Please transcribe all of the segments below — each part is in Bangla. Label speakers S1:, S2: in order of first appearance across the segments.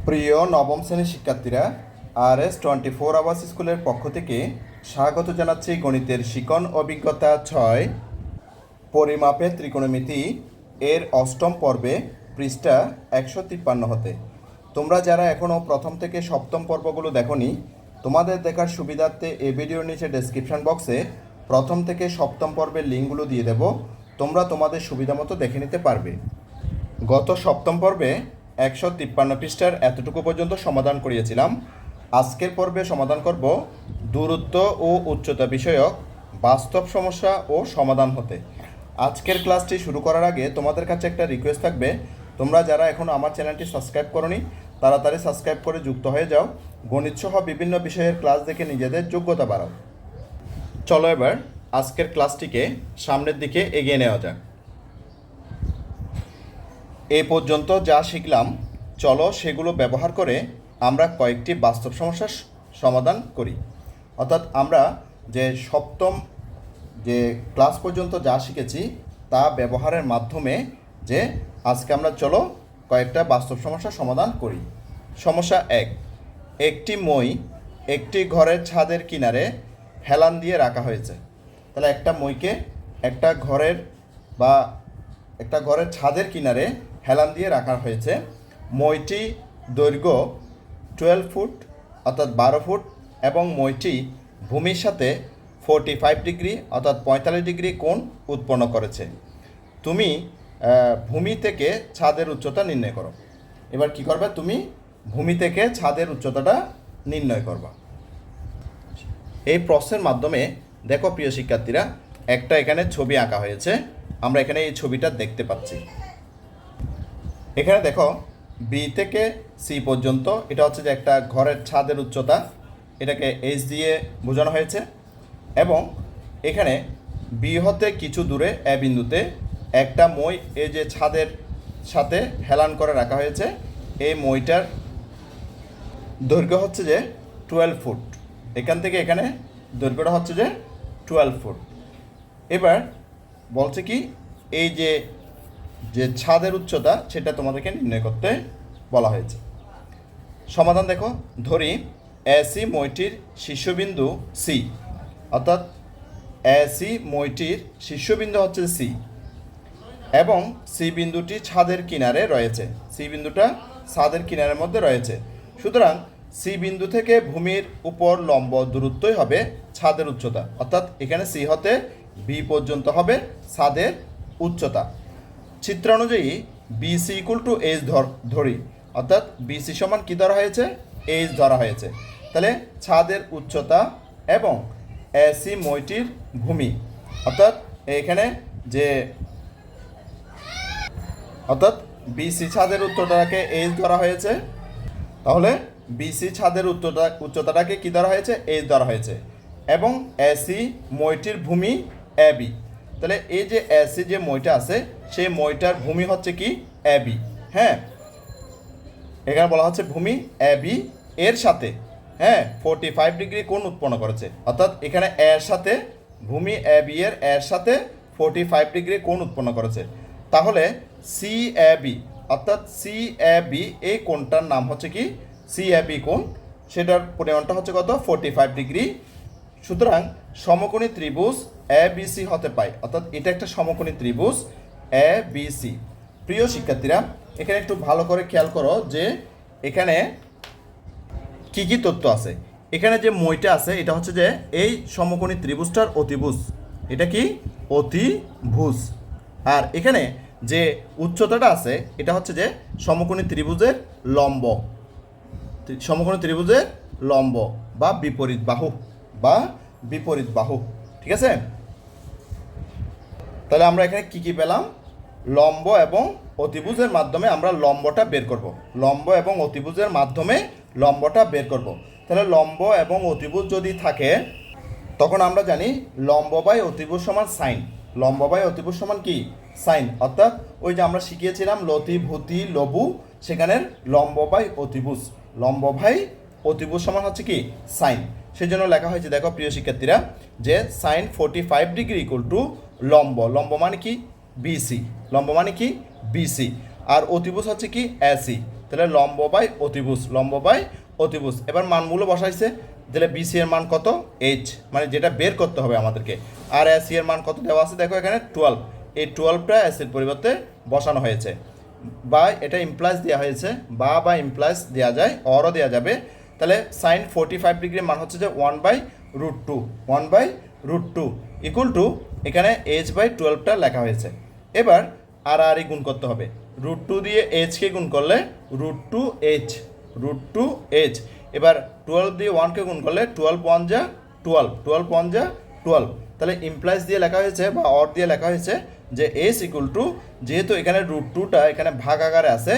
S1: প্রিয় নবম শ্রেণীর শিক্ষার্থীরা, RS24 আওয়ার্স স্কুলের পক্ষ থেকে স্বাগত জানাচ্ছি গণিতের শিকন অভিজ্ঞতা 6 পরিমাপের ত্রিকোণমিতি এর অষ্টম পর্বে পৃষ্ঠা 153 হতে। তোমরা যারা এখনও প্রথম থেকে সপ্তম পর্বগুলো দেখোনি, তোমাদের দেখার সুবিধার্থে এই ভিডিওর নিচে ডেসক্রিপশন বক্সে প্রথম থেকে সপ্তম পর্বের লিঙ্কগুলো দিয়ে দেব। তোমরা তোমাদের সুবিধা মতো দেখে নিতে পারবে। গত সপ্তম পর্বে 153 পৃষ্ঠার এতটুকু পর্যন্ত সমাধান করিয়েছিলাম। আজকের পর্বে সমাধান করব দূরত্ব ও উচ্চতা বিষয়ক বাস্তব সমস্যা ও সমাধান হতে। আজকের ক্লাসটি শুরু করার আগে তোমাদের কাছে একটা রিকোয়েস্ট থাকবে, তোমরা যারা এখনও আমার চ্যানেলটি সাবস্ক্রাইব করোনি তাড়াতাড়ি সাবস্ক্রাইব করে যুক্ত হয়ে যাও। গণিতসহ বিভিন্ন বিষয়ের ক্লাস দেখে নিজেদের যোগ্যতা বাড়াও। চলো এবার আজকের ক্লাসটিকে সামনের দিকে এগিয়ে নেওয়া যাক। এ পর্যন্ত যা শিখলাম, চলো সেগুলো ব্যবহার করে আমরা কয়েকটি বাস্তব সমস্যার সমাধান করি। অর্থাৎ আমরা যে সপ্তম যে ক্লাস পর্যন্ত যা শিখেছি তা ব্যবহারের মাধ্যমে যে আজকে আমরা চলো কয়েকটা বাস্তব সমস্যার সমাধান করি। সমস্যা 1, একটি মই একটি ঘরের ছাদের কিনারে হেলান দিয়ে রাখা হয়েছে। তাহলে একটা মইকে একটা ঘরের ছাদের কিনারে হেলান দিয়ে রাখা হয়েছে। মইটি দৈর্ঘ্য 12 ফুট অর্থাৎ 12 ফুট এবং মইটি ভূমির সাথে 45 ডিগ্রি অর্থাৎ 45 ডিগ্রি কোণ উৎপন্ন করেছে। তুমি ভূমি থেকে ছাদের উচ্চতা নির্ণয় করো। এবার কি করবে, তুমি ভূমি থেকে ছাদের উচ্চতাটা নির্ণয় করবা। এই প্রশ্নের মাধ্যমে দেখো প্রিয় শিক্ষার্থীরা, একটা এখানে ছবি আঁকা হয়েছে। আমরা এখানে এই ছবিটা দেখতে পাচ্ছি। এখানে দেখো বি থেকে সি পর্যন্ত এটা হচ্ছে যে একটা ঘরের ছাদের উচ্চতা, এটাকে এইচ দিয়ে বোঝানো হয়েছে। এবং এখানে বি হতে কিছু দূরে এ বিন্দুতে একটা মই এই যে ছাদের সাথে হেলান করে রাখা হয়েছে। এই মইটার দৈর্ঘ্য হচ্ছে যে 12 ফুট। এখান থেকে এখানে দৈর্ঘ্যটা হচ্ছে যে 12 ফুট। এবার বলছে কি, এই যে ছাদের উচ্চতা সেটা তোমাদেরকে নির্ণয় করতে বলা হয়েছে। সমাধান দেখো, ধরি এসি মইটির শীর্ষবিন্দু সি, অর্থাৎ এসি মইটির শীর্ষবিন্দু হচ্ছে সি এবং সি বিন্দুটি ছাদের কিনারে রয়েছে। সি বিন্দুটা ছাদের কিনারের মধ্যে রয়েছে। সুতরাং সি বিন্দু থেকে ভূমির উপর লম্ব দূরত্বই হবে ছাদের উচ্চতা। অর্থাৎ এখানে সি হতে বি পর্যন্ত হবে ছাদের উচ্চতা। চিত্র অনুযায়ী বিসি ইকুয়াল টু এইচ ধরি, অর্থাৎ বিসি সমান কী ধরা হয়েছে, এইচ ধরা হয়েছে। তাহলে ছাদের উচ্চতা এবং এসি মইটির ভূমি, অর্থাৎ এখানে যে বিসি ছাদের উচ্চতাটাকে এইচ ধরা হয়েছে, তাহলে বিসি ছাদের উচ্চতাটাকে কী ধরা হয়েছে, এইচ ধরা হয়েছে। এবং এসি মইটির ভূমি এ বি। তাহলে এই যে এসি যে মইটা আছে সেই মইটার ভূমি হচ্ছে কি এ বি। হ্যাঁ, এখানে বলা হচ্ছে ভূমি এ বি এর সাথে 45 ডিগ্রি কোণ উৎপন্ন করেছে। অর্থাৎ এখানে এর সাথে ভূমি এ বি এর সাথে 45 ডিগ্রি কোণ উৎপন্ন করেছে। তাহলে সি এ বি, অর্থাৎ সি এ বি এই কোণটার নাম হচ্ছে কি সি এ বি কোণ, সেটার পরিমাণটা হচ্ছে কত, 45 ডিগ্রি। সুতরাং সমকোণী ত্রিভুজ এ বি সি হতে পায়, অর্থাৎ এটা একটা সমকোণী ত্রিভুজ এ বি সি। প্রিয় শিক্ষার্থীরা, এখানে একটু ভালো করে খেয়াল করো যে এখানে কি কি তথ্য আছে। এখানে যে মইটা আছে এটা হচ্ছে যে এই সমকোণী ত্রিভুজটার অতিভুজ, এটা কি অতিভুজ। আর এখানে যে উচ্চতাটা আছে এটা হচ্ছে যে সমকোণী ত্রিভুজের লম্ব, সমকোণী ত্রিভুজের লম্ব বা বিপরীত বাহু। ঠিক আছে, তাহলে আমরা এখানে কি কি পেলাম, লম্ব এবং অতিভুজের মাধ্যমে আমরা লম্বটা বের করব। লম্ব এবং অতিভুজের মাধ্যমে লম্বটা বের করব। তাহলে লম্ব এবং অতিভুজ যদি থাকে তখন আমরা জানি লম্ব বাই অতিভুজ সমান সাইন। লম্ব বাই অতিভুজ সমান কি সাইন। অর্থাৎ ওই যে আমরা শিখিয়েছিলাম লতি ভূতি লবু, সেখানের লম্ব বাই অতিভুজ সমান হচ্ছে কি সাইন। সেই জন্য লেখা হয়েছে, দেখো প্রিয় শিক্ষার্থীরা, যে সাইন 45 ডিগ্রি ইকুয়াল টু লম্ব মানে কি বিসি, আর অতিভুজ হচ্ছে কি এসি। তাহলে লম্ব বাই অতিভুজ। এবার মানগুলো বসাইছে, তাহলে বিসি এর মান কত, এইচ, মানে যেটা বের করতে হবে আমাদেরকে। আর এসি এর মান কত দেওয়া আছে দেখো এখানে 12, এই 12টা এসির পরিবর্তে বসানো হয়েছে। বা এটা ইমপ্লাস দেওয়া হয়েছে, বা ইমপ্লাস দেওয়া যায়, অরও দেওয়া যাবে। তাহলে সাইন 45 ডিগ্রির মান হচ্ছে যে 1/√2 ইকুয়াল টু এখানে এইচ বাই 12টা লেখা হয়েছে। এবার আর গুণ করতে হবে, √2 দিয়ে এইচকে গুণ করলে √2h। এবার 12 দিয়ে 1কে গুণ করলে 12 তাহলে ইমপ্লাইজ দিয়ে লেখা হয়েছে বা অর দিয়ে লেখা হয়েছে যে এস ইকুয়াল টু, যেহেতু এখানে √2টা এখানে ভাগ আকারে আছে,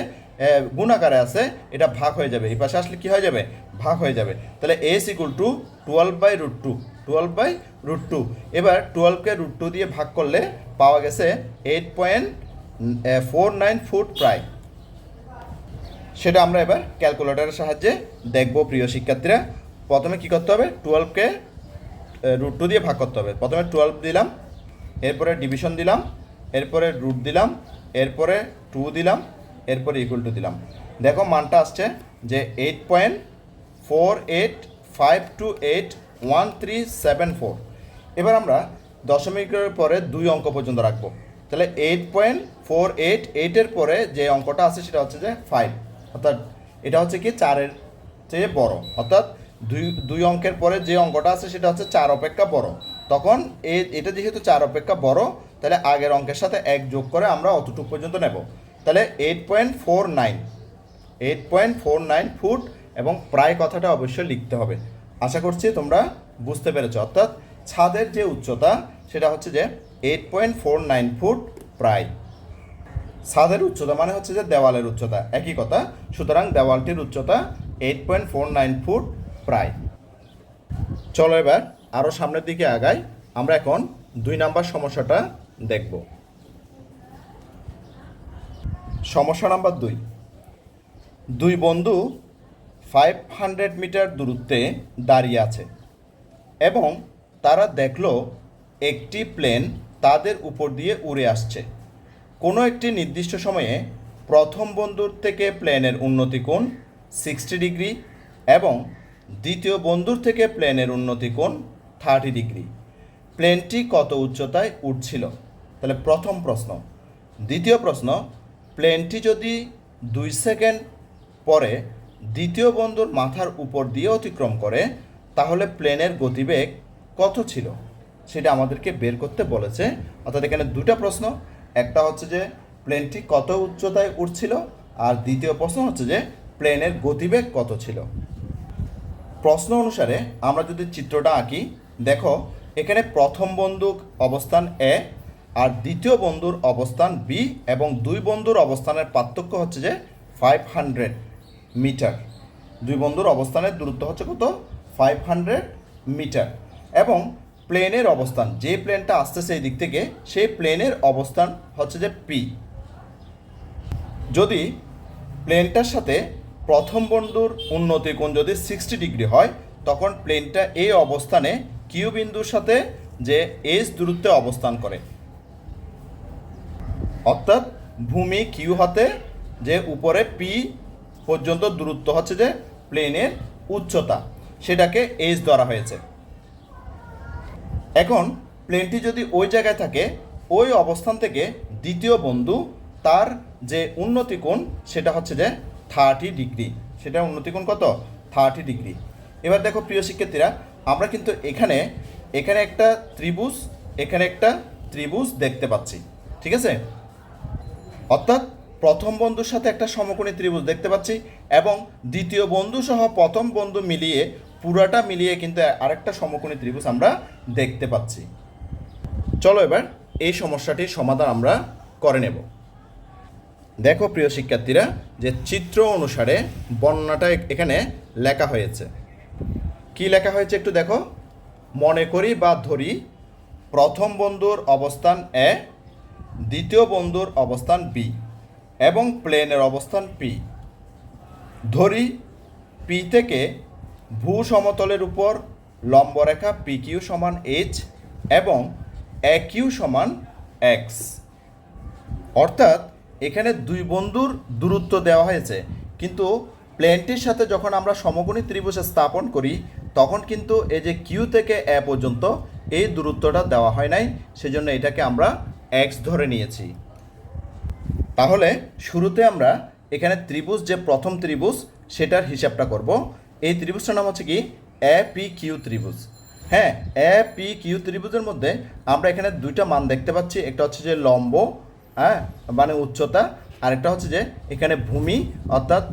S1: গুণ আকারে আছে, এটা ভাগ হয়ে যাবে, এই পাশে আসলে কি হয়ে যাবে, ভাগ হয়ে যাবে। তাহলে এস ইকুয়াল টু 12/√2। এবার 12কে √2 দিয়ে ভাগ করলে পাওয়া গেছে 8.49 ফুট প্রায়। সেটা আমরা এবার ক্যালকুলেটরের সাহায্যে দেখব প্রিয় শিক্ষার্থীরা। প্রথমে কি করতে হবে, 12কে √2 দিয়ে ভাগ করতে হবে। প্রথমে 12 দিলাম, এরপরে ডিভিশন দিলাম, এরপরে রুট দিলাম, এরপরে 2 দিলাম, এরপরে ইকুয়াল টু দিলাম। দেখো মানটা আসছে যে 8.48528137 এবার আমরা দশমিকের পরে 2 অঙ্ক পর্যন্ত রাখবো। তাহলে 8.488 এর পরে যে অঙ্কটা আছে সেটা হচ্ছে যে 5, অর্থাৎ এটা হচ্ছে কি 4-এর চেয়ে বড়, অর্থাৎ দুই অঙ্কের পরে যে অঙ্কটা আছে সেটা হচ্ছে 4 অপেক্ষা বড়। তখন এটা যেহেতু 4 অপেক্ষা বড়, তাহলে আগের অঙ্কের সাথে 1 যোগ করে আমরা অতটুকু পর্যন্ত নেব। তাহলে 8.49 ফুট, এবং প্রায় কথাটা অবশ্যই লিখতে হবে। আশা করছি তোমরা বুঝতে পেরেছো। অর্থাৎ ছাদের যে উচ্চতা সেটা হচ্ছে যে 8.49 ফুট প্রায়। ছাদের উচ্চতা মানে হচ্ছে যে দেওয়ালের উচ্চতা, একই কথা। সুতরাং দেওয়ালটির উচ্চতা 8.49 ফুট প্রায়। চলো এবার আরও সামনের দিকে আগাই। আমরা এখন 2 নাম্বার সমস্যাটা দেখব। সমস্যা নাম্বার 2। দুই বন্ধু 500 মিটার দূরত্বে দাঁড়িয়ে আছে এবং তারা দেখলো একটি প্লেন তাদের উপর দিয়ে উড়ে আসছে। কোনো একটি নির্দিষ্ট সময়ে প্রথম বন্ধুর থেকে প্লেনের উন্নতি কোণ 60 ডিগ্রি এবং দ্বিতীয় বন্ধুর থেকে প্লেনের উন্নতি কোণ 30 ডিগ্রি। প্লেনটি কত উচ্চতায় উঠছিল? তাহলে প্রথম প্রশ্ন। দ্বিতীয় প্রশ্ন, প্লেনটি যদি 2 সেকেন্ড পরে দ্বিতীয় বন্ধুর মাথার উপর দিয়ে অতিক্রম করে তাহলে প্লেনের গতিবেগ কত ছিল? সেটা আমাদেরকে বের করতে বলেছে। অর্থাৎ এখানে 2টা প্রশ্ন, একটা হচ্ছে যে প্লেনটি কত উচ্চতায় উঠছিল, আর দ্বিতীয় প্রশ্ন হচ্ছে যে প্লেনের গতিবেগ কত ছিল। প্রশ্ন অনুসারে আমরা যদি চিত্রটা আঁকি, দেখো এখানে প্রথম বন্ধুর অবস্থান এ আর দ্বিতীয় বন্ধুর অবস্থান বি, এবং 2 বন্ধুর অবস্থানের পার্থক্য হচ্ছে যে 500 মিটার। 2 বন্ধুর অবস্থানের দূরত্ব হচ্ছে কত, 500 মিটার। এবং প্লেনের অবস্থান, যে প্লেনটা আসতেছে এই দিক থেকে, সেই প্লেনের অবস্থান হচ্ছে যে পি। যদি প্লেনটার সাথে প্রথম বন্ধুর উন্নতি কোণ যদি 60 ডিগ্রি হয়, তখন প্লেনটা এই অবস্থানে কিউ বিন্দুর সাথে যে এস দূরত্বে অবস্থান করে। অর্থাৎ ভূমি কিউ হতে যে উপরে পি পর্যন্ত দূরত্ব হচ্ছে যে প্লেনের উচ্চতা, সেটাকে এস ধরা হয়েছে। এখন প্লেনটি যদি ওই জায়গায় থাকে, ওই অবস্থান থেকে দ্বিতীয় বন্ধু তার যে উন্নতি কোণ সেটা হচ্ছে যে 30 ডিগ্রি। সেটা উন্নতি কোণ কত, 30 ডিগ্রি। এবার দেখো প্রিয় শিক্ষার্থীরা, আমরা কিন্তু এখানে একটা ত্রিভুজ, এখানে একটা ত্রিভুজ দেখতে পাচ্ছি, ঠিক আছে? অর্থাৎ প্রথম বন্ধুর সাথে একটা সমকোণী ত্রিভুজ দেখতে পাচ্ছি, এবং দ্বিতীয় বন্ধু সহ প্রথম বন্ধু মিলিয়ে পুরাটা মিলিয়ে কিন্তু আরেকটা সমকোণী ত্রিভুজ আমরা দেখতে পাচ্ছি। চলো এবার এই সমস্যাটির সমাধান আমরা করে নেব। দেখো প্রিয় শিক্ষার্থীরা, যে চিত্র অনুসারে বর্ণনাটা এখানে লেখা হয়েছে। কি লেখা হয়েছে একটু দেখো। মনে করি বা ধরি প্রথম বন্ধুর অবস্থান এ, দ্বিতীয় বন্ধুর অবস্থান বি এবং প্লেনের অবস্থান পি। ধরি পি থেকে ভূ সমতলের উপর লম্বরেখা পি কিউ সমান এইচ এবং এ কিউ সমান এক্স। অর্থাৎ এখানে 2 বন্ধুর দূরত্ব দেওয়া হয়েছে, কিন্তু প্লেনটির সাথে যখন আমরা সমকোণী ত্রিভুজ স্থাপন করি তখন কিন্তু এই যে কিউ থেকে এ পর্যন্ত এই দূরত্বটা দেওয়া হয় নাই, সেজন্য এটাকে আমরা এক্স ধরে নিয়েছি। তাহলে শুরুতে আমরা এখানে ত্রিভুজ যে প্রথম ত্রিভুজ সেটার হিসাবটা করব। এই ত্রিভুজটার নাম হচ্ছে কি এ পি কিউ ত্রিভুজ। হ্যাঁ, এ পি কিউ ত্রিভুজের মধ্যে আমরা এখানে দুইটা মান দেখতে পাচ্ছি, একটা হচ্ছে যে লম্ব, হ্যাঁ মানে উচ্চতা, আরেকটা হচ্ছে যে এখানে ভূমি অর্থাৎ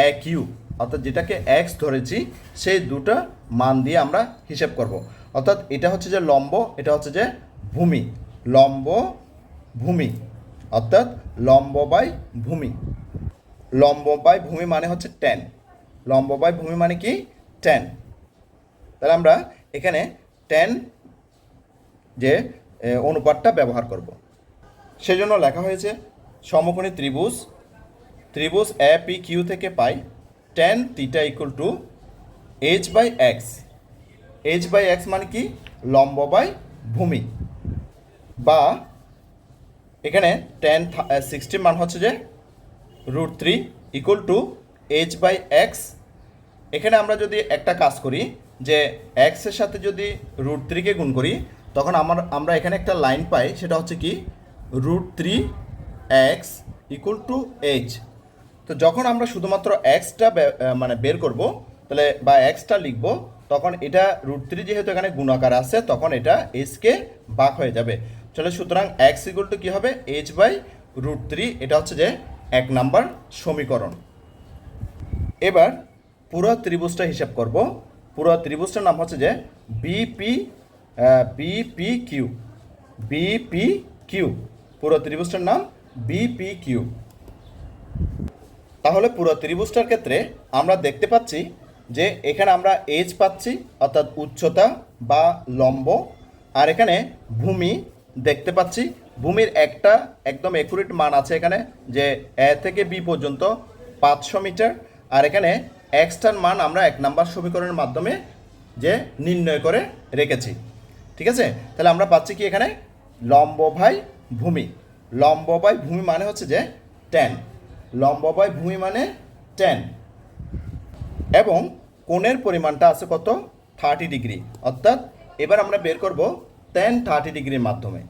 S1: এ কিউ, অর্থাৎ যেটাকে এক্স ধরেছি সেই দুটো মান দিয়ে আমরা হিসাব করব। অর্থাৎ এটা হচ্ছে যে লম্ব, এটা হচ্ছে যে ভূমি, লম্ব ভূমি, অর্থাৎ লম্ব বাই ভূমি। লম্ব বাই ভূমি মানে হচ্ছে 10, লম্ব বাই ভূমি মানে কি 10। তাহলে আমরা এখানে 10 যে অনুপাতটা ব্যবহার করব, সেজন্য লেখা হয়েছে সমকোণী ত্রিভুজ, ত্রিভুজ এ পি কিউ থেকে পাই tan theta equal to H by X. H by X মানে কি লম্ব বাই ভূমি, বা এখানে tan 60 মান হচ্ছে যে √3 equal to H by X. এখানে আমরা যদি একটা কাজ করি যে এক্সের সাথে যদি √3কে গুণ করি তখন আমরা এখানে একটা লাইন পাই, সেটা হচ্ছে কি √3x ইকুয়াল টু এইচ। তো যখন আমরা শুধুমাত্র এক্সটা মানে বের করব তাহলে বা এক্সটা লিখব, তখন এটা √3 যেহেতু এখানে গুণাকার আছে তখন এটা এইচকে ভাগ হয়ে যাবে। চলে সুতরাং এক্স ইকুয়াল টু কী হবে এইচ বাই √3। এটা হচ্ছে যে 1 নাম্বার সমীকরণ। এবার পুরো ত্রিভুজটা হিসাব করব। পুরো ত্রিভুজটার নাম হচ্ছে যে বিপি কিউ। পুরো ত্রিভুজটার নাম বিপি কিউ। তাহলে পুরো ত্রিভুজটার ক্ষেত্রে আমরা দেখতে পাচ্ছি যে এখানে আমরা এইচ পাচ্ছি অর্থাৎ উচ্চতা বা লম্ব, আর এখানে ভূমি দেখতে পাচ্ছি। ভূমির একটা একদম একুরেট মান আছে এখানে যে এ থেকে বি পর্যন্ত 500 মিটার, আর এখানে এক্সটার মান আমরা 1 নাম্বার সমীকরণের মাধ্যমে যে নির্ণয় করে রেখেছি। ঠিক আছে, তাহলে আমরা পাচ্ছি কি এখানে লম্ব বাই ভূমি। লম্ব বাই ভূমি মানে হচ্ছে যে 10, লম্ব বাই ভূমি মানে 10, এবং কোণের পরিমাণটা আছে কত 30 ডিগ্রি। অর্থাৎ এবার আমরা বের করব tan 30 ডিগ্রির মাধ্যমে।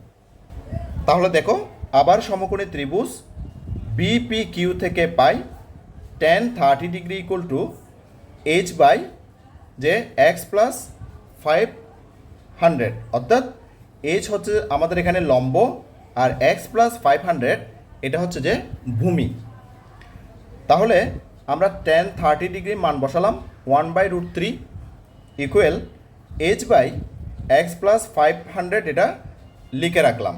S1: তাহলে দেখো আবার সমকোণী ত্রিভুজ বিপি কিউ থেকে পাই tan 30 degree equal to H by যে এক্স প্লাস 500, অর্থাৎ এইচ হচ্ছে আমাদের এখানে লম্ব আর এক্স প্লাস 500 এটা হচ্ছে যে ভূমি। তাহলে আমরা tan 30 ডিগ্রি মান বসালাম 1/√3 equal H by X plus 500 এটা লিখে রাখলাম।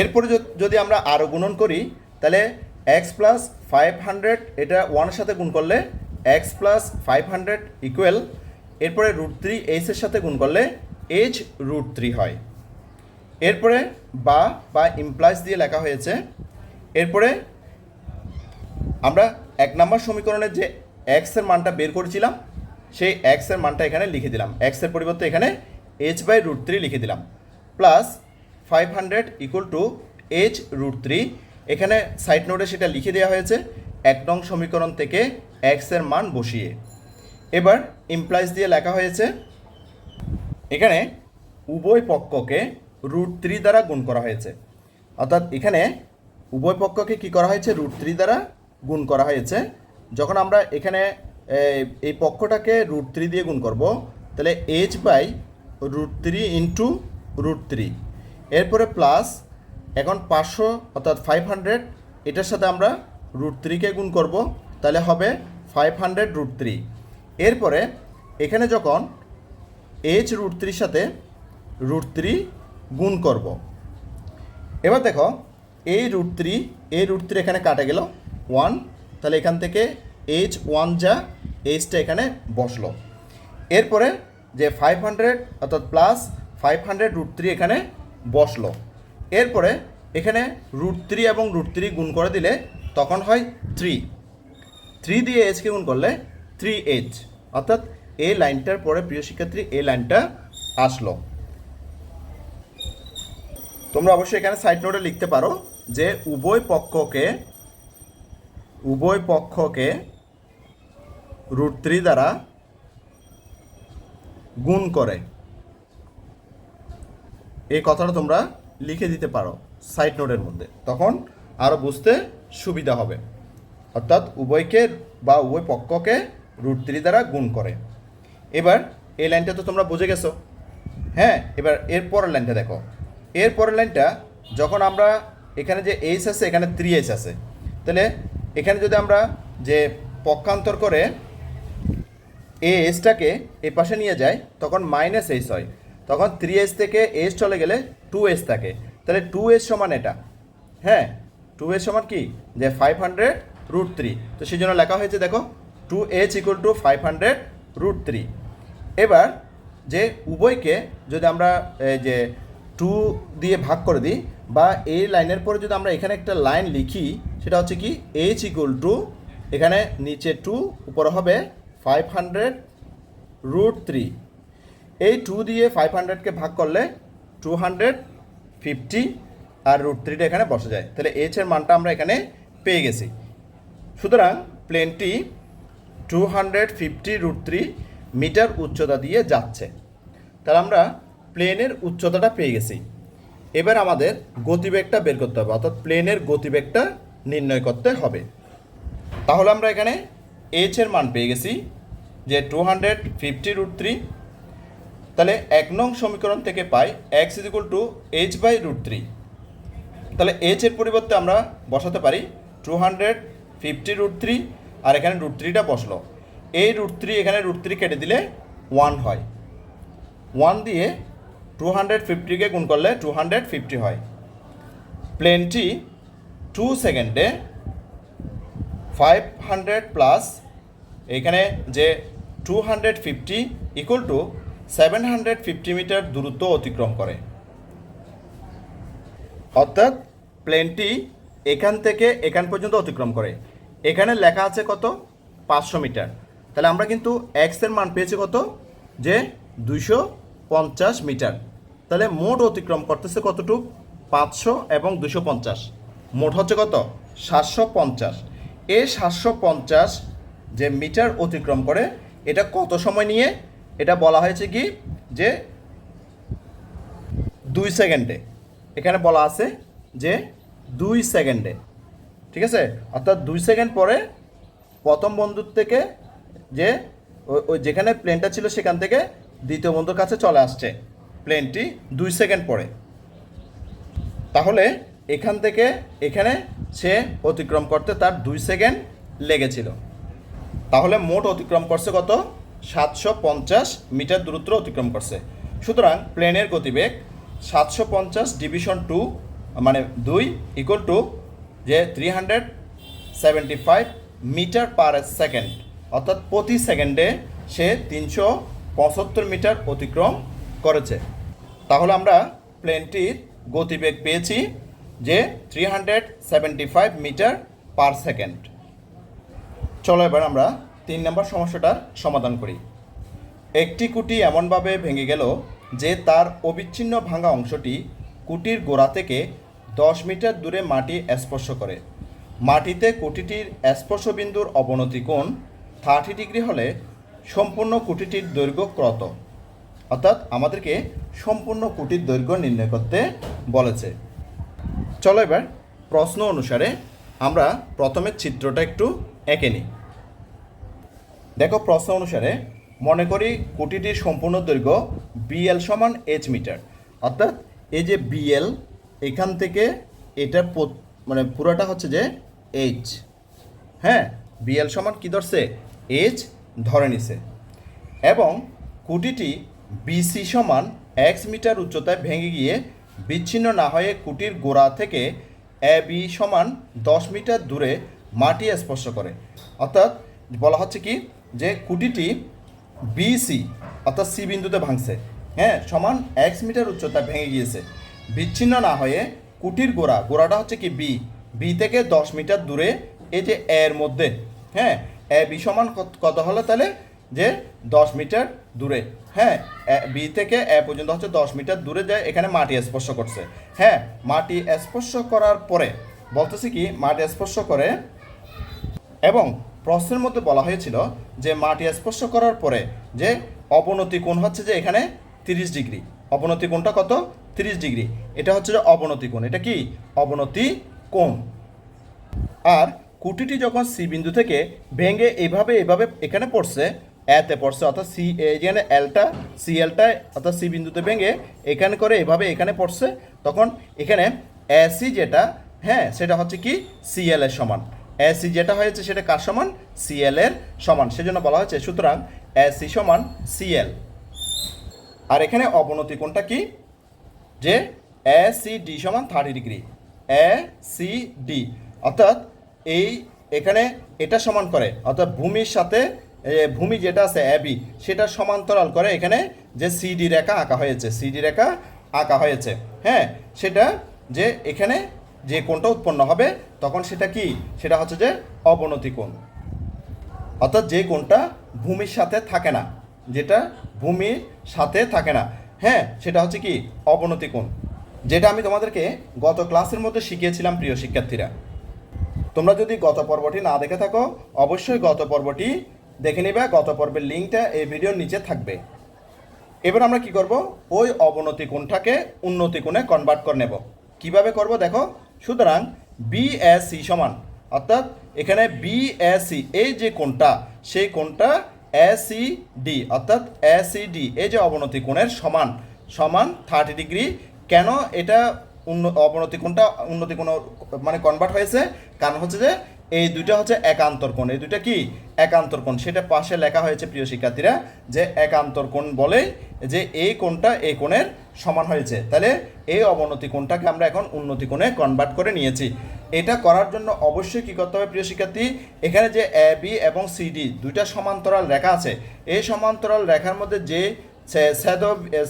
S1: এরপরে যদি আমরা আরও গুণন করি তাহলে এক্স প্লাস 500 এটা 1-এর সাথে গুণ করলে এক্স প্লাস 500 ইকুয়াল, এরপরে √3 এইচের সাথে গুণ করলে এইচ √3 হয়। এরপরে বা ইমপ্লাইজ দিয়ে লেখা হয়েছে। এরপরে আমরা 1 নম্বর সমীকরণের যে এক্সের মানটা বের করেছিলাম সেই এক্সের মানটা এখানে লিখে দিলাম, এক্সের পরিবর্তে এখানে এইচ বাই √3 লিখে দিলাম, প্লাস 500 ইকুয়াল টু এইচ √3। এখানে সাইড নোটে সেটা লিখে দেওয়া হয়েছে 1 নং সমীকরণ থেকে এক্সের মান বসিয়ে। এবার ইমপ্লাইজ দিয়ে লেখা হয়েছে এখানে উভয় পক্ষকে √3 দ্বারা গুণ করা হয়েছে। অর্থাৎ এখানে উভয় পক্ষকে কী করা হয়েছে √3 দ্বারা গুণ করা হয়েছে। যখন আমরা এখানে এই পক্ষটাকে √3 দিয়ে গুণ করব তাহলে এইচ বাই √3 ইন্টু √3, এরপরে প্লাস এখন 500 অর্থাৎ 500 এটার সাথে আমরা √3কে গুণ করব তাহলে হবে 500 √3। এরপরে এখানে যখন এইচ √3 সাথে √3 গুণ করব, এবার দেখো এই √3 এখানে কাটে গেল 1, তাহলে এখান থেকে এইচ 1 যা এইচটা এখানে বসলো। এরপরে যে 500 অর্থাৎ প্লাস 500 √3 এখানে বসলো। এরপরে এখানে √3 এবং √3 গুণ করে দিলে তখন হয় 3 দিয়ে এইচকে গুণ করলে 3h, অর্থাৎ এই লাইনটার পরে প্রিয় শিক্ষার্থী এই লাইনটা আসলো। তোমরা অবশ্যই এখানে সাইড নোটে লিখতে পারো যে উভয় পক্ষকে উভয় পক্ষকে √3 দ্বারা গুণ করে। এই কথাটা তোমরা লিখে দিতে পারো সাইড নোটের মধ্যে, তখন আরও বুঝতে সুবিধা হবে। অর্থাৎ উভয়কে বা উভয় পক্ষকে √3 দ্বারা গুণ করে। এবার এই লাইনটা তো তোমরা বুঝে গেছো। হ্যাঁ, এবার এর পরের লাইনটা দেখো। এর পরের লাইনটা যখন আমরা এখানে যে এইচ আছে এখানে 3h আছে, তাহলে এখানে যদি আমরা যে পক্ষান্তর করে এই এইচটাকে এ পাশে নিয়ে যাই তখন -h হয়, তখন 3h থেকে h চলে গেলে 2h থাকে, তাহলে 2h সমান এটা। হ্যাঁ, 2h সমান কি, যে 500√3, তো সেই জন্য লেখা হয়েছে দেখো 2h = 500√3। এবার যে উভয়কে যদি আমরা যে 2 দিয়ে ভাগ করে দিই, বা এই লাইনের পরে যদি আমরা এখানে একটা লাইন লিখি, সেটা হচ্ছে কি h = এখানে নিচে 2 উপরে হবে 500√3। এই 2 দিয়ে 500কে ভাগ করলে 250 আর √3টা এখানে বসে যায়, তাহলে h এর মানটা আমরা এখানে পেয়ে গেছি। সুতরাং প্লেনটি 250√3 মিটার উচ্চতা দিয়ে যাচ্ছে। তাহলে আমরা প্লেনের উচ্চতাটা পেয়ে গেছি। এবার আমাদের গতিবেগটা বের করতে হবে, অর্থাৎ প্লেনের গতিবেগটা নির্ণয় করতে হবে। তাহলে আমরা এখানে h এর মান পেয়ে গেছি যে 250√3। তাহলে 1 নং সমীকরণ থেকে পাই x = h/√3। তাহলে h এর পরিবর্তে আমরা বসাতে পারি 250√3, আর এখানে √3টা বসলো। এই √3 এখানে √3 কেটে দিলে 1 হয়, 1 দিয়ে 250কে গুণ করলে 250 হয়। প্লেনটি 2 সেকেন্ডে 500 প্লাস এখানে যে 250 = 750 মিটার দূরত্ব অতিক্রম করে। অর্থাৎ প্লেনটি এখান থেকে এখান পর্যন্ত অতিক্রম করে। এখানে লেখা আছে কত, 500 মিটার। তাহলে আমরা কিন্তু x এর মান পেয়েছি কত, যে 250 মিটার। তাহলে মোট অতিক্রম করতেছে কতটুক, 500 এবং 250, মোট হচ্ছে কত, 750। এই 750 যে মিটার অতিক্রম করে, এটা কত সময় নিয়ে, এটা বলা হয়েছে কি যে 2 সেকেন্ডে। এখানে বলা আছে যে 2 সেকেন্ডে, ঠিক আছে। অর্থাৎ 2 সেকেন্ড পরে প্রথম বন্ধুর থেকে যে ওই যেখানে প্লেনটা ছিল সেখান থেকে দ্বিতীয় বন্ধুর কাছে চলে আসছে প্লেনটি 2 সেকেন্ড পরে। তাহলে এখান থেকে এখানে সে অতিক্রম করতে তার 2 সেকেন্ড লেগেছিল। তাহলে মোট অতিক্রম করছে কত, 750 মিটার দূরত্ব অতিক্রম করছে। সুতরাং প্লেনের গতিবেগ 750 ডিভিশন 2 মানে 2 = যে 375 মিটার পার সেকেন্ড, অর্থাৎ প্রতি সেকেন্ডে সে 375 মিটার অতিক্রম করেছে। তাহলে আমরা প্লেনটির গতিবেগ পেয়েছি যে 375 মিটার পার সেকেন্ড। চলো এবার আমরা 3 নম্বর সমস্যাটার সমাধান করি। একটি কুটি এমনভাবে ভেঙে গেল যে তার অবিচ্ছিন্ন ভাঙা অংশটি কুটির গোড়া থেকে 10 মিটার দূরে মাটি স্পর্শ করে। মাটিতে কুটিটির স্পর্শবিন্দুর অবনতি কোণ 30 ডিগ্রি হলে সম্পূর্ণ কুটিটির দৈর্ঘ্য কত। অর্থাৎ আমাদেরকে সম্পূর্ণ কুটির দৈর্ঘ্য নির্ণয় করতে বলেছে। চলো এবার প্রশ্ন অনুসারে আমরা প্রথমে চিত্রটা একটু এঁকে নিই। দেখো, প্রশ্ন অনুসারে মনে করি কুটিটির সম্পূর্ণ দৈর্ঘ্য BL = h মিটার। অর্থাৎ এই যে BL এখান থেকে এটা মানে পুরোটা হচ্ছে যে h। হ্যাঁ, BL সমান কি ধরছে, h ধরে নিছে। এবং কুটিটি BC = x মিটার উচ্চতায় ভেঙে গিয়ে বিচ্ছিন্ন না হয়ে কুটির গোড়া থেকে AB = 10 মিটার দূরে মাটি স্পর্শ করে। অর্থাৎ বলা হচ্ছে কি যে কুটিটি BC অর্থাৎ C বিন্দুতে ভাঙছে, হ্যাঁ, সমান x মিটার উচ্চতায় ভেঙে গিয়েছে, বিচ্ছিন্ন না হয়ে কুটির গোড়াটা হচ্ছে কি B থেকে 10 মিটার দূরে এই যে এর মধ্যে, হ্যাঁ, AB সমান কত হলো তাহলে, যে 10 মিটার দূরে। হ্যাঁ, B থেকে A পর্যন্ত হচ্ছে 10 মিটার দূরে যায়, এখানে মাটি স্পর্শ করছে। হ্যাঁ, মাটি স্পর্শ করার পরে বলতেছি কি, মাটি স্পর্শ করে এবং প্রশ্নের মধ্যে বলা হয়েছিল যে মাটি স্পর্শ করার পরে যে অবনতি কোণ হচ্ছে যে এখানে 30 ডিগ্রি। অবনতি কোণটা কত? 30 ডিগ্রি। এটা হচ্ছে যে অবনতি কোণ। এটা কি? অবনতি কোণ। আর কুটিটি যখন সি বিন্দু থেকে ভেঙে এভাবে এখানে পড়ছে, এতে পড়ছে, অর্থাৎ সি এখানে এলটা সি এলটা অর্থাৎ সি বিন্দুতে ভেঙে এখানে করে এভাবে এখানে পড়ছে, তখন এখানে এসি যেটা, হ্যাঁ, সেটা হচ্ছে কি সিএল এর সমান। এসি যেটা হয়েছে সেটা কার সমান? সিএল এর সমান। সেজন্য বলা হয়েছে সুতরাং এসি সমান সিএল। আর এখানে অবনতি কোণটা কি? যে এসিডি সমান 30 ডিগ্রি। এসিডি অর্থাৎ এখানে এটা সমান করে, অর্থাৎ ভূমির সাথে ভূমি যেটা আছে এবি সেটা সমান্তরাল করে এখানে যে সিডি রেখা আঁকা হয়েছে, সিডি রেখা আঁকা হয়েছে, হ্যাঁ, সেটা যে এখানে যে কোণটা উৎপন্ন হবে তখন সেটা কি? সেটা হচ্ছে যে অবনতি কোণ। অর্থাৎ যে কোণটা ভূমির সাথে থাকে না, যেটা ভূমির সাথে থাকে না, হ্যাঁ, সেটা হচ্ছে কি? অবনতি কোণ। যেটা আমি তোমাদেরকে গত ক্লাসের মধ্যে শিখিয়েছিলাম প্রিয় শিক্ষার্থীরা। তোমরা যদি গত পর্বটি না দেখে থাকো অবশ্যই গত পর্বটি দেখে নেবে। গত পর্বের লিঙ্কটা এই ভিডিওর নিচে থাকবে। এবার আমরা কি করব? ওই অবনতি কোণটাকে উন্নতি কোণে কনভার্ট করে নেব। কিভাবে করব দেখো। সুতরাং বিএসি সমান, অর্থাৎ এখানে বিএসি এই যে কোণটা, সেই কোণটা এসিডি অর্থাৎ এসিডি এই যে অবনতি কোণের সমান সমান 30 ডিগ্রি। কেন এটা অবনতি কোণটা উন্নতি কোণ মানে কনভার্ট হয়েছে? কারণ হচ্ছে যে এই দুইটা হচ্ছে একান্তর কোণ। এই দুইটা কি? একান্তর কোণ। সেটা পাশে লেখা হয়েছে প্রিয় শিক্ষার্থীরা, যে একান্তর কোণ বলে যে এই কোণটা এই কোণের সমান হয়েছে। তাহলে এই অবনতি কোণটাকে আমরা এখন উন্নতি কোণে কনভার্ট করে নিয়েছি। এটা করার জন্য অবশ্যই কী করতে হবে প্রিয় শিক্ষার্থী? এখানে যে এ বি এবং সিডি দুইটা সমান্তরাল রেখা আছে, এই সমান্তরাল রেখার মধ্যে যে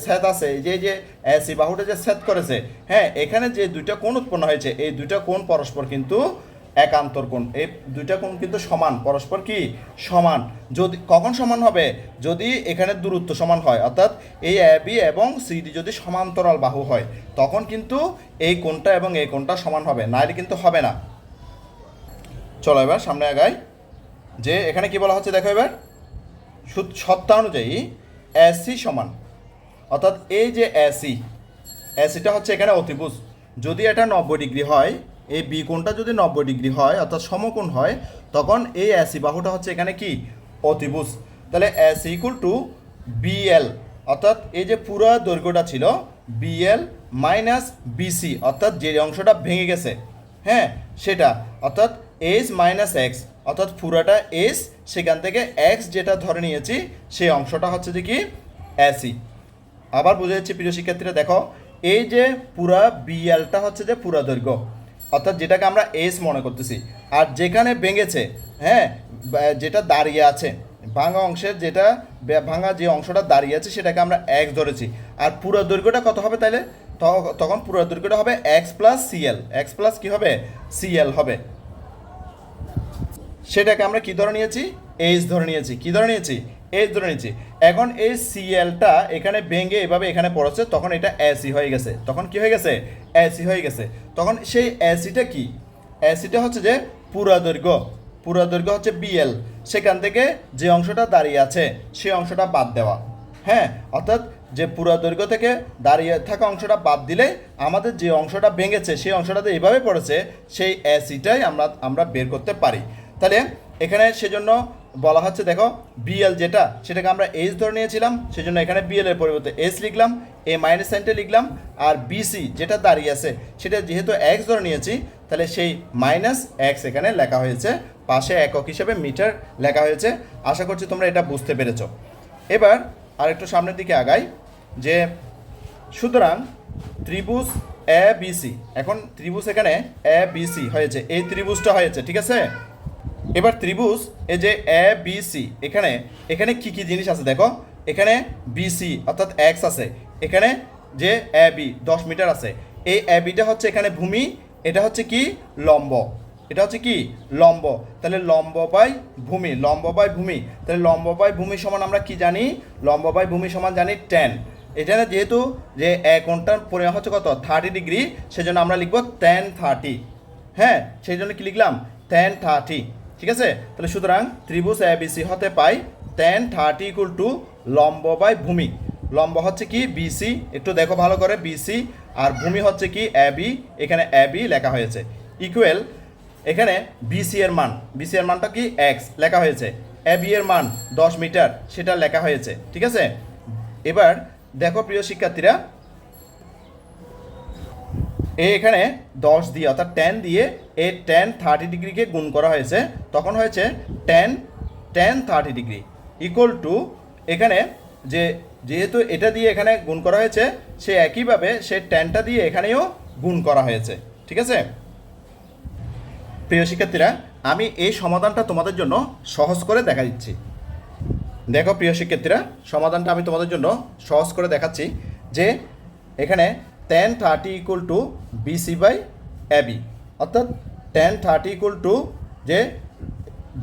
S1: ছেদ আছে, যে এসি বাহুটা যে ছেদ করেছে, হ্যাঁ, এখানে যে দুইটা কোণ উৎপন্ন হয়েছে এই দুইটা কোণ পরস্পর কিন্তু একান্তর কোণ। এই দুইটা কোণ কিন্তু সমান, পরস্পর কি সমান। যদি কখন সমান হবে? যদি এখানে দূরত্ব সমান হয়, অর্থাৎ এই এ বি এবং সিডি যদি সমান্তরাল বাহু হয় তখন কিন্তু এই কোণটা এবং এই কোণটা সমান হবে, নাহলে কিন্তু হবে না। চলো এবার সামনে আগাই। যে এখানে কি বলা হচ্ছে দেখো এবার, সত্তা অনুযায়ী এসি সমান, অর্থাৎ এই যে এসিটা হচ্ছে এখানে অতিভুজ। যদি এটা 90 ডিগ্রি হয়, এই বি কোণটা যদি 90 ডিগ্রি হয় অর্থাৎ সমকোণ হয়, তখন এই এসি বাহুটা হচ্ছে এখানে কি? অতিভুজ। তাহলে এস ইকুয়াল টু বিএল, অর্থাৎ এই যে পুরো দৈর্ঘ্যটা ছিল বিএল মাইনাস বিসি, অর্থাৎ যে অংশটা ভেঙে গেছে, হ্যাঁ, সেটা, অর্থাৎ এইচ মাইনাস এক্স, অর্থাৎ পুরাটা এইচ, সেখান থেকে এক্স যেটা ধরে নিয়েছি সেই অংশটা হচ্ছে যে কি? এসি। আবার বুঝে যাচ্ছে প্রিয় শিক্ষার্থীরা, দেখো এই যে পুরা বিএলটা হচ্ছে যে পুরা দৈর্ঘ্য, অর্থাৎ যেটাকে আমরা এস মনে করতেছি। আর যেখানে ভেঙেছে, হ্যাঁ, যেটা দাঁড়িয়ে আছে ভাঙা অংশের, যেটা ভাঙা যে অংশটা দাঁড়িয়ে আছে সেটাকে আমরা এক্স ধরেছি। আর পুরো দৈর্ঘ্যটা কত হবে তাহলে? তখন পুরো দৈর্ঘ্যটা হবে X plus CL. X plus কী হবে? সিএল হবে। সেটাকে আমরা কি ধরে নিয়েছি? এইচ ধরে নিয়েছি। কি ধরে নিয়েছি? এইচ ধরে নিয়েছি। এখন এই সিএলটা এখানে ভেঙে এভাবে এখানে পড়েছে, তখন এটা এসি হয়ে গেছে। তখন কি হয়ে গেছে? এসি হয়ে গেছে। তখন সেই এসিটা কি? এসিটা হচ্ছে যে পুরা দৈর্ঘ্য। পুরা দৈর্ঘ্য হচ্ছে বিএল, সেখান থেকে যে অংশটা দাঁড়িয়ে আছে সেই অংশটা বাদ দেওয়া, হ্যাঁ, অর্থাৎ যে পুরা দৈর্ঘ্য থেকে দাঁড়িয়ে থাকা অংশটা বাদ দিলে আমাদের যে অংশটা ভেঙেছে সেই অংশটাতে এইভাবে পড়েছে, সেই এসিটাই আমরা বের করতে পারি। তাহলে এখানে সেজন্য বলা হচ্ছে দেখো বিএল যেটা, সেটাকে আমরা এইচ ধরে নিয়েছিলাম, সেজন্য এখানে বিএল এর পরিবর্তে এস লিখলাম, এ মাইনাস সাইনটা লিখলাম। আর বিসি যেটা দাঁড়িয়ে আছে সেটা যেহেতু এক্স ধরে নিয়েছি, তাহলে সেই মাইনাস এক্স এখানে লেখা হয়েছে, পাশে একক হিসেবে মিটার লেখা হয়েছে। আশা করছি তোমরা এটা বুঝতে পেরেছো। এবার আরেকটু সামনের দিকে আগাই। যে সুতরাং ত্রিভুজ এ বিসি, এখন ত্রিভুজ এখানে এ বিসি হয়েছে, এই ত্রিভুজটা হয়েছে, ঠিক আছে। এবার ত্রিভুজ এই যে এ বিসি, এখানে এখানে কি কি জিনিস আছে দেখো। এখানে বিসি অর্থাৎ এক্স আছে, এখানে যে এ বি 10 মিটার আছে, এই এ বিটা হচ্ছে এখানে ভূমি, এটা হচ্ছে কি? লম্ব। এটা হচ্ছে কি? লম্ব। তাহলে লম্ব বাই ভূমি, লম্ব বাই ভূমি, তাহলে লম্ব বাই ভূমি সমান আমরা কি জানি? লম্ব বাই ভূমি সমান জানি tan। এখানে যেহেতু যে কোণটার পরিমাণ হচ্ছে কত? 30 ডিগ্রি, সেজন্য আমরা লিখব tan 30, হ্যাঁ, সেই জন্য কি লিখলাম? tan 30, ঠিক আছে? তাহলে সুতরাং ত্রিভুজ ABC হতে পাই tan 30 ইকুয়াল টু লম্ব বাই ভূমি। লম্ব হচ্ছে কি বিসি, একটু দেখো ভালো করে, বিসি, আর ভূমি হচ্ছে কি এবি, এখানে এবি লেখা হয়েছে, ইকুয়াল এখানে বিসি এর মান, বিসি এর মানটা কি এক্স লেখা হয়েছে, এবি এর মান 10 মিটার সেটা লেখা হয়েছে। ঠিক আছে? এবার দেখো প্রিয় শিক্ষার্থীরা, এখানে 10 দিয়ে অর্থাৎ 10 দিয়ে এই tan 30 ডিগ্রিকে গুণ করা হয়েছে, তখন হয়েছে tan 30 ডিগ্রি ইকুয়াল টু এখানে যেহেতু এটা দিয়ে এখানে গুণ করা হয়েছে, সে একইভাবে সে ট্যানটা দিয়ে এখানেও গুণ করা হয়েছে। ঠিক আছে প্রিয় শিক্ষার্থীরা, আমি এই সমাধানটা তোমাদের জন্য সহজ করে দেখা দিচ্ছি। দেখো প্রিয় শিক্ষার্থীরা, সমাধানটা আমি তোমাদের জন্য সহজ করে দেখাচ্ছি যে এখানে tan 30 equal to BC by AB, অর্থাৎ tan 30 ইকুয়াল টু যে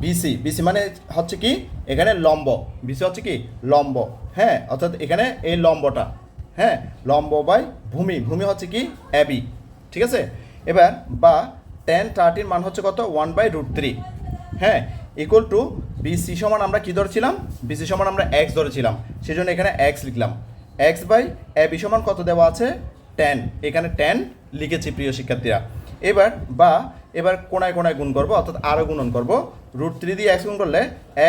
S1: বিসি মানে হচ্ছে কি এখানে লম্ব, বিসি হচ্ছে কি লম্ব, হ্যাঁ, অর্থাৎ এখানে এই লম্বটা, হ্যাঁ, লম্ব বাই ভূমি হচ্ছে কি এবি। ঠিক আছে? এবার বা tan 30 মান হচ্ছে কত 1/√3, হ্যাঁ, ইকুয়াল টু বিসি সমান আমরা কি ধরেছিলাম, বিসি সমান আমরা এক্স ধরেছিলাম, সেই জন্য এখানে এক্স লিখলাম, এক্স বাই এবি সমান কত দেওয়া আছে tan, এখানে tan লিখেছি প্রিয় শিক্ষার্থীরা। এবার কোনায় কোনায় গুণ করবো, অর্থাৎ আরও গুণন করবো, √3 দিয়ে এক্স গুণ করলে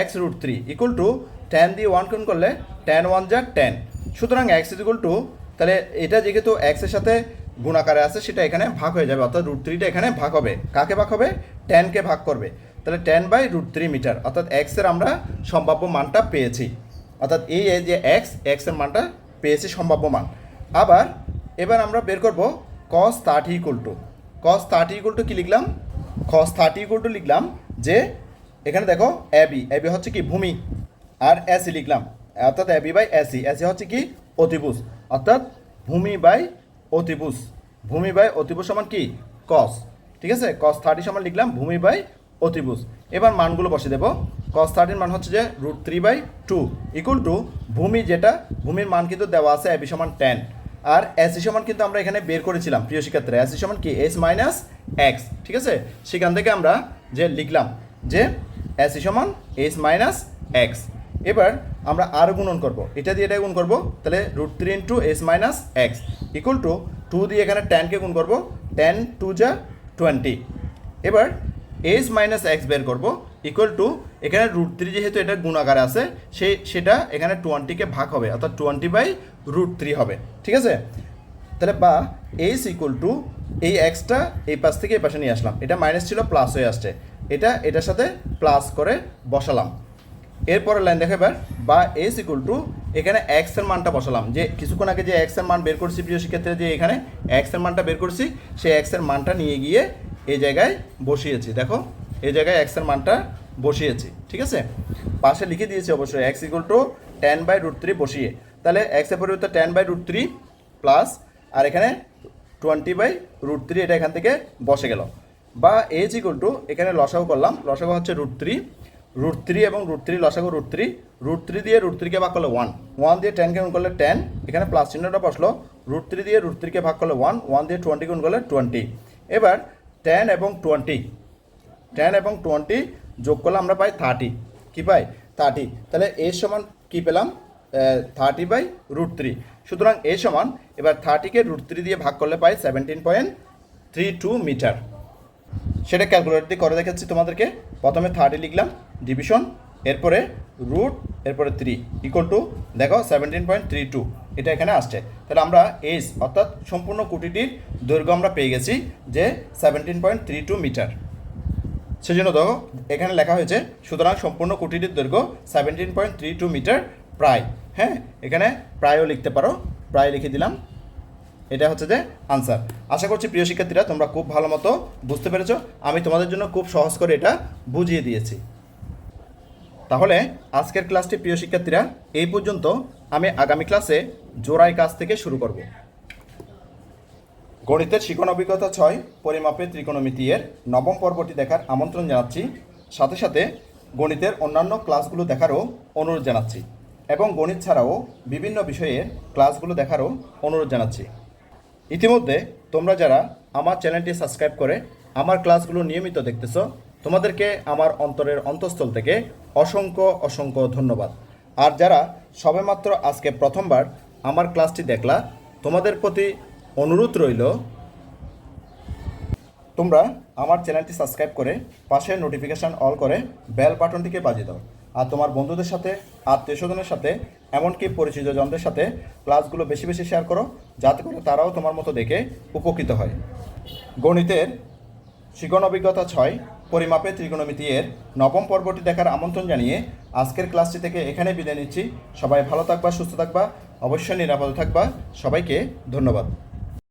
S1: x√3 ইকুয়াল টু tan দিয়ে 1 গুণ করলে tan 1 যা tan। সুতরাং x ইকুয়াল টু, তাহলে এটা যেহেতু এক্সের সাথে গুণাকারে আছে সেটা এখানে ভাগ হয়ে যাবে, অর্থাৎ √3টা এখানে ভাগ হবে, কাকে ভাগ হবে, tan-কে ভাগ করবে, তাহলে tan/√3 মিটার, অর্থাৎ এক্সের আমরা সম্ভাব্য মানটা পেয়েছি, অর্থাৎ এই যে এক্সের মানটা পেয়েছি সম্ভাব্য মান। এবার আমরা বের করব cos 30 ইকুয়াল টু কি লিখলাম, cos 30 ইকুয়াল টু লিখলাম যে এখানে দেখো এবি হচ্ছে কি ভূমি, আর এসি লিখলাম, অর্থাৎ এবি বাই এসি হচ্ছে কি অতিভুজ, অর্থাৎ ভূমি বাই অতিভুজ সমান কি cos। ঠিক আছে? cos 30 সমান লিখলাম ভূমি বাই অতিভুজ। এবার মানগুলো বসে দেবো, cos 30 মান হচ্ছে যে √3/2 ইকুয়াল টু ভূমির মান কিন্তু দেওয়া আছে এবি সমান tan, আর এসি সমান কিন্তু আমরা এখানে বের করেছিলাম প্রিয় শিক্ষার্থীরা, এসি সমান কি এস মাইনাস এক্স। ঠিক আছে? সেখান থেকে আমরা যে লিখলাম যে এসি সমান এস মাইনাস এক্স। এবার আমরা আরও গুণন করব, এটা দিয়ে এটা গুণ করব, তাহলে √3 into S minus x equal to 2 দিয়ে এখানে tan-কে গুণ করব, tan 2 যা 20। এবার এস মাইনাস এক্স বের করব ইকুয়াল টু এখানে √3 যেহেতু এটা গুণাকারে আছে সেটা এখানে 20-কে ভাগ হবে, অর্থাৎ 20/√3 হবে। ঠিক আছে? তাহলে বা এস ইকুয়াল টু এই এক্সটা এই পাশ থেকে এই পাশে নিয়ে আসলাম, এটা মাইনাস ছিল প্লাস হয়ে আসছে, এটার সাথে প্লাস করে বসালাম। এরপরের লাইন দেখো এবার, বা এস ইকুয়াল টু এখানে এক্স এর মানটা বসালাম, যে কিছুক্ষণ আগে যে এক্স এর মান বের করছি প্রিয় শিক্ষার্থীরা, যে এখানে এক্স এর মানটা বের করছি, সেই এক্স এর মানটা নিয়ে গিয়ে এই জায়গায় বসিয়েছি, দেখো এই জায়গায় এক্স এর মানটা বসিয়েছি। ঠিক আছে? পাশে লিখে দিয়েছি অবশ্যই এক্স ইকুয়াল টু tan/√3 বসিয়ে, তাহলে এক্স এর পরিবর্তে tan/√3 প্লাস, আর এখানে 20/√3, এটা এখান থেকে বসে গেল। বা এজ ইকুয়াল টু এখানে লসাগু করলাম, লসাগু হচ্ছে √3 এবং √3 লসাগু √3 দিয়ে √3-কে ভাগ করলে 1 দিয়ে 10-কে গুণ করলে 10, এখানে প্লাস চিহ্নটা বসলো, √3 দিয়ে √3-কে ভাগ করলে 1 দিয়ে 20 গুণ করলে 20। এবার tan এবং 20 যোগ করলে আমরা পাই 30, কি পাই 30, তাহলে এর সমান কি পেলাম 30/√3। সুতরাং এর সমান এবার 30-কে √3 দিয়ে ভাগ করলে পাই 17.32 মিটার। সেটা ক্যালকুলেটর দিয়ে করে দেখাচ্ছি তোমাদেরকে। প্রথমে 30 লিখলাম, ডিভিশন, এরপরে √ এরপরে 3 ইকুয়াল টু দেখো 17.32, এটা এখানে আসছে। তাহলে আমরা এস অর্থাৎ সম্পূর্ণ কুটিটির দৈর্ঘ্য আমরা পেয়ে গেছি যে 17.32 মিটার। সেজন্য দেখো এখানে লেখা হয়েছে, সুতরাং সম্পূর্ণ কুটিটির দৈর্ঘ্য 17.32 মিটার প্রায়, হ্যাঁ, এখানে প্রায়ও লিখতে পারো, প্রায় লিখে দিলাম, এটা হচ্ছে যে আনসার। আশা করছি প্রিয় শিক্ষার্থীরা তোমরা খুব ভালো মতো বুঝতে পেরেছো, আমি তোমাদের জন্য খুব সহজ করে এটা বুঝিয়ে দিয়েছি। তাহলে আজকের ক্লাসটি প্রিয় শিক্ষার্থীরা এই পর্যন্ত, আমি আগামী ক্লাসে জোড়াই কাজ থেকে শুরু করব। গণিতের শিখন অভিজ্ঞতা 6 পরিমাপের ত্রিকোণমিতি এর নবম পর্বটি দেখার আমন্ত্রণ জানাচ্ছি, সাথে সাথে গণিতের অন্যান্য ক্লাসগুলো দেখারও অনুরোধ জানাচ্ছি, এবং গণিত ছাড়াও বিভিন্ন বিষয়ের ক্লাসগুলো দেখারও অনুরোধ জানাচ্ছি। ইতিমধ্যে তোমরা যারা আমার চ্যানেলটি সাবস্ক্রাইব করে আমার ক্লাসগুলো নিয়মিত দেখতেছো, তোমাদেরকে আমার অন্তরের অন্তঃস্থল থেকে অসংখ্য অসংখ্য ধন্যবাদ। আর যারা সবেমাত্র আজকে প্রথমবার আমার ক্লাসটি দেখলা, তোমাদের প্রতি অনুরোধ রইল তোমরা আমার চ্যানেলটি সাবস্ক্রাইব করে পাশের নোটিফিকেশান অল করে বেল বাটনটিকে বাজিয়ে দাও। আর তোমার বন্ধুদের সাথে, আত্মীয় স্বজনের সাথে, এমনকি পরিচিত জনদের সাথে ক্লাসগুলো বেশি বেশি শেয়ার করো, যাতে করে তারাও তোমার মতো দেখে উপকৃত হয়। গণিতের শিখন অভিজ্ঞতা 6 পরিমাপে ত্রিকোণমিতি এর নবম পর্বটি দেখার আমন্ত্রণ জানিয়ে আজকের ক্লাসটি থেকে এখানে বিদায় নিচ্ছি। সবাই ভালো থাকবা, সুস্থ থাকবা, অবশ্যই নিরাপদে থাকবা। সবাইকে ধন্যবাদ।